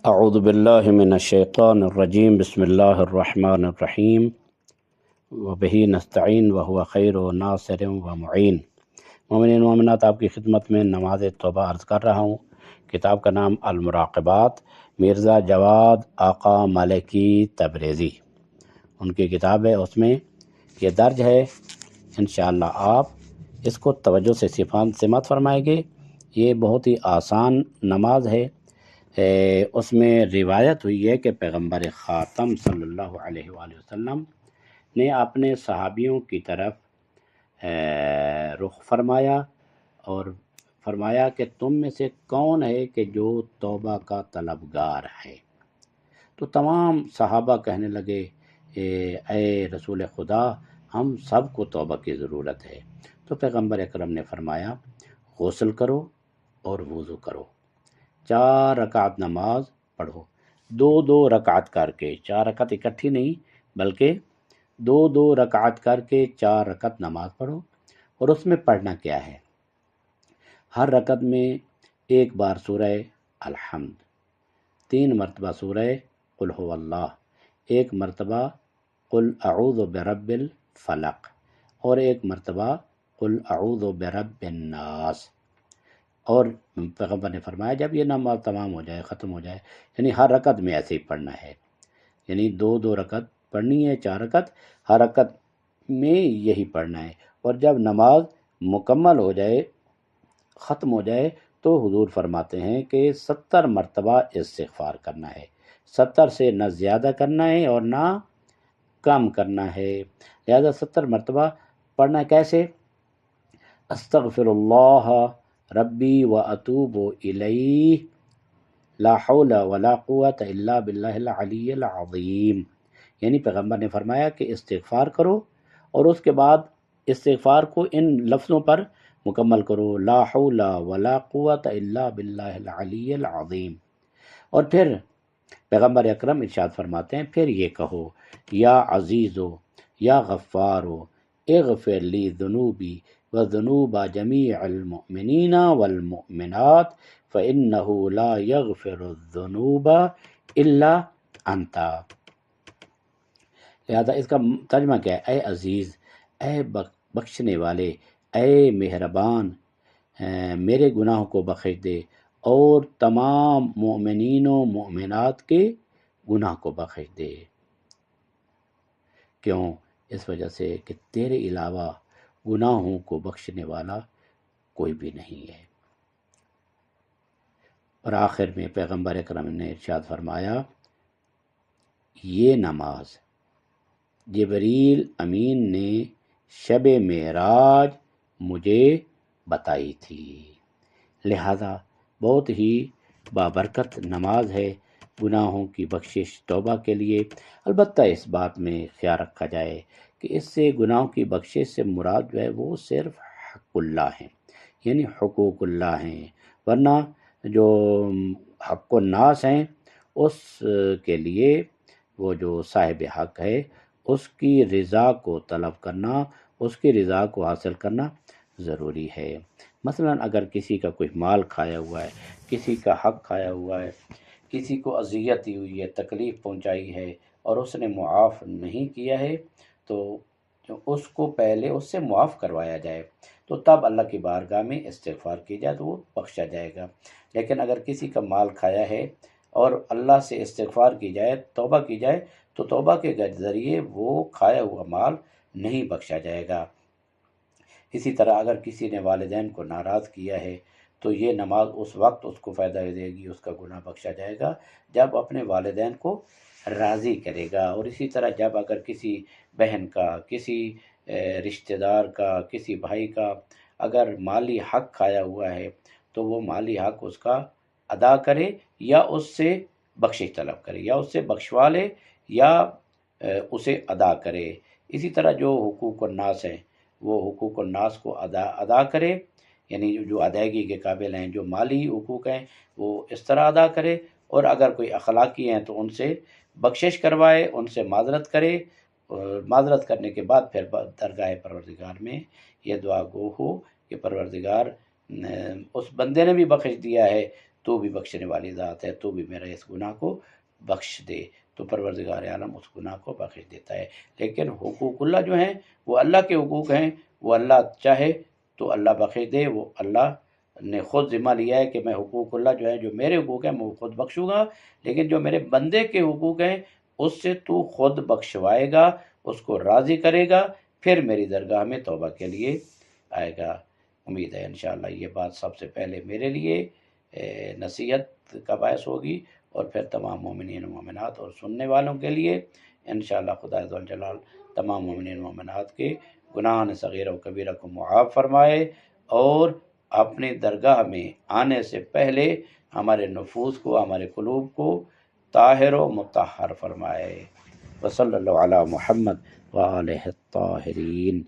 اعوذ باللہ من الشیطان الرجیم بسم اللہ الرحمن الرحیم وبہ نستعین وہو خیر ناصر و معین۔ مومنین مومنات، آپ کی خدمت میں نماز توبہ عرض کر رہا ہوں۔ کتاب کا نام المراقبات، مرزا جواد آقا مالکی تبریزی، ان کی کتاب ہے، اس میں یہ درج ہے۔ انشاءاللہ آپ اس کو توجہ سے سماعت فرمائیں گے۔ یہ بہت ہی آسان نماز ہے۔ اس میں روایت ہوئی ہے کہ پیغمبر خاتم صلی اللہ علیہ وآلہ وسلم نے اپنے صحابیوں کی طرف رخ فرمایا اور فرمایا کہ تم میں سے کون ہے کہ جو توبہ کا طلبگار ہے؟ تو تمام صحابہ کہنے لگے اے رسول خدا، ہم سب کو توبہ کی ضرورت ہے۔ تو پیغمبر اکرم نے فرمایا غسل کرو اور وضو کرو، 4 رکعت نماز پڑھو، 2 رکعت کر کے، 4 رکعت اکٹھی نہیں بلکہ 2 رکعت کر کے 4 رکعت نماز پڑھو۔ اور اس میں پڑھنا کیا ہے؟ ہر رکعت میں 1 بار سورہ الحمد، 3 مرتبہ سورہ قل هو اللہ، 1 مرتبہ قل اعوذ برب الفلق، اور 1 مرتبہ قل اعوذ برب الناس۔ اور پیغمبر نے فرمایا جب یہ نماز تمام ہو جائے، ختم ہو جائے، یعنی ہر رکعت میں ایسے ہی پڑھنا ہے، یعنی 2 رکعت پڑھنی ہے، 4 رکعت، ہر رکعت میں یہی پڑھنا ہے۔ اور جب نماز مکمل ہو جائے، ختم ہو جائے، تو حضور فرماتے ہیں کہ 70 مرتبہ استغفار کرنا ہے، 70 سے نہ زیادہ کرنا ہے اور نہ کم کرنا ہے۔ لہذا 70 مرتبہ پڑھنا کیسے؟ استغفر اللہ ربی و اتوب الیہ لا حول ولا قوت الا باللہ العلی العظیم، یعنی پیغمبر نے فرمایا کہ استغفار کرو اور اس کے بعد استغفار کو ان لفظوں پر مکمل کرو، لا حول ولا قوت الا باللہ العلی العظیم۔ اور پھر پیغمبر اکرم ارشاد فرماتے ہیں پھر یہ کہو یا عزیزو یا غفارو اغفر لی ذنوبی وذنوب جمیع المؤمنین والمؤمنات فإنه لا يغفر الذنوب الا انت۔ لہذا اس کا ترجمہ کیا ہے؟ اے عزیز، اے بخشنے والے، اے مہربان، میرے گناہوں کو بخش دے اور تمام مومنین و مومنات کے گناہ کو بخش دے۔ کیوں؟ اس وجہ سے کہ تیرے علاوہ گناہوں کو بخشنے والا کوئی بھی نہیں ہے۔ اور آخر میں پیغمبر اکرم نے ارشاد فرمایا یہ نماز جبریل امین نے شب معراج مجھے بتائی تھی، لہذا بہت ہی بابرکت نماز ہے گناہوں کی بخشش توبہ کے لیے۔ البتہ اس بات میں خیال رکھا جائے کہ اس سے گناہوں کی بخشش سے مراد جو ہے وہ صرف حق اللہ ہیں، یعنی حقوق اللہ ہیں، ورنہ جو حق الناس ہیں اس کے لیے وہ جو صاحب حق ہے اس کی رضا کو طلب کرنا، اس کی رضا کو حاصل کرنا ضروری ہے۔ مثلا اگر کسی کا کوئی مال کھایا ہوا ہے، کسی کا حق کھایا ہوا ہے، کسی کو اذیت دی ہوئی ہے، تکلیف پہنچائی ہے اور اس نے معاف نہیں کیا ہے، تو اس کو پہلے اس سے معاف کروایا جائے، تو تب اللہ کی بارگاہ میں استغفار کی جائے تو وہ بخشا جائے گا۔ لیکن اگر کسی کا مال کھایا ہے اور اللہ سے استغفار کی جائے، توبہ کی جائے، تو توبہ کے ذریعے وہ کھایا ہوا مال نہیں بخشا جائے گا۔ اسی طرح اگر کسی نے والدین کو ناراض کیا ہے تو یہ نماز اس وقت اس کو فائدہ دے گی، اس کا گناہ بخشا جائے گا جب اپنے والدین کو راضی کرے گا۔ اور اسی طرح جب اگر کسی بہن کا، کسی رشتہ دار کا، کسی بھائی کا اگر مالی حق کھایا ہوا ہے تو وہ مالی حق اس کا ادا کرے یا اس سے بخشش طلب کرے، یا اس سے بخشوا لے یا اسے ادا کرے۔ اسی طرح جو حقوق الناس ہیں وہ حقوق الناس کو ادا کرے، یعنی جو ادائیگی کے قابل ہیں، جو مالی حقوق ہیں وہ اس طرح ادا کرے، اور اگر کوئی اخلاقی ہیں تو ان سے بخشش کروائے، ان سے معذرت کرے، اور معذرت کرنے کے بعد پھر درگاہ پروردگار میں یہ دعا گو ہو کہ پروردگار اس بندے نے بھی بخش دیا ہے تو بھی بخشنے والی ذات ہے، تو بھی میرا اس گناہ کو بخش دے، تو پروردگار عالم اس گناہ کو بخش دیتا ہے۔ لیکن حقوق اللہ جو ہیں وہ اللہ کے حقوق ہیں، وہ اللہ چاہے تو اللہ بخش دے، وہ اللہ نے خود ذمہ لیا ہے کہ میں حقوق اللہ جو ہے، جو میرے حقوق ہیں میں وہ خود بخشوں گا، لیکن جو میرے بندے کے حقوق ہیں اس سے تو خود بخشوائے گا، اس کو راضی کرے گا، پھر میری درگاہ میں توبہ کے لیے آئے گا۔ امید ہے انشاءاللہ یہ بات سب سے پہلے میرے لیے نصیحت کا باعث ہوگی، اور پھر تمام مومنین و مومنات اور سننے والوں کے لیے انشاءاللہ خدا ذوالجلال تمام مومنین و مومنات کے گناہ صغیرہ و کبیرہ کو معاف فرمائے، اور اپنی درگاہ میں آنے سے پہلے ہمارے نفوس کو، ہمارے قلوب کو طاہر و مطہر فرمائے۔ وصلی اللہ علی محمد وآلہ الطاہرین۔